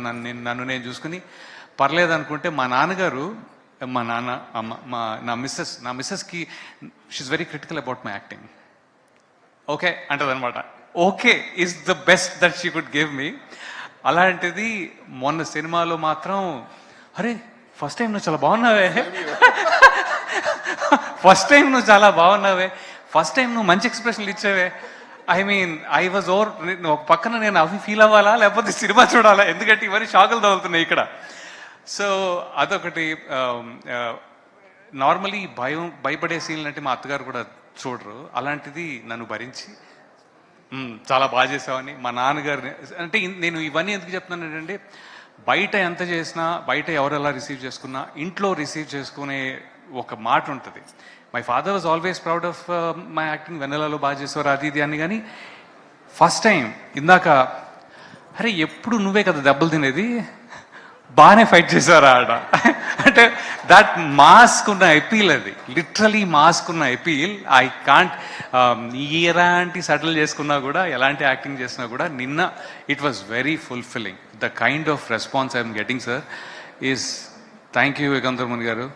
నన్ను నేను చూసుకుని పర్లేదు అనుకుంటే మా నాన్నగారు నా మిస్సెస్కి she is very critical about my acting. Okay అంటదనమాట. Okay is the best that she could give me. అలాంటిది మొన్న సినిమాలో మాత్రం అరే ఫస్ట్ టైం నువ్వు చాలా బాగున్నావే, ఫస్ట్ టైం నువ్వు చాలా బాగున్నావే, ఫస్ట్ టైం నువ్వు మంచి ఎక్స్ప్రెషన్లు ఇచ్చావే. I mean I was over. ఒక పక్కన నేను అవి ఫీల్ అవ్వాలా లేకపోతే సినిమా చూడాలా, ఎందుకంటే ఇవన్నీ షాకులు తగులుతున్నాయి ఇక్కడ. సో అదొకటి. నార్మలీ భయపడే సీన్లు అంటే మా అత్తగారు కూడా చూడరు. అలాంటిది నన్ను భరించి చాలా బాగా చేసావని మా నాన్నగారిని అంటే నేను ఇవన్నీ ఎందుకు చెప్తున్నాను ఏంటంటే బయట ఎంత చేసినా, బయట ఎవరెలా రిసీవ్ చేసుకున్నా, ఇంట్లో రిసీవ్ చేసుకునే ఒక మాట ఉంటుంది. My father was always proud of my acting. వెన్నెలలో బాగా చేసేవారు అది ఇది అని. కానీ ఫస్ట్ టైం ఇందాక అరే ఎప్పుడు నువ్వే కదా దెబ్బలు తినేది, బాగానే ఫైట్ చేసేవారా ఆడ అంటే దట్ మాస్క్ ఉన్న ఎపీల్, అది లిటరలీ మాస్క్ ఉన్న ఎపీల్. ఐ కాంట్ ఎలాంటి సెటిల్ చేసుకున్నా కూడా, ఎలాంటి యాక్టింగ్ చేసినా కూడా నిన్న it was very fulfilling. The kind of response I'm getting sir is thank you Yugandhar ముని గారు.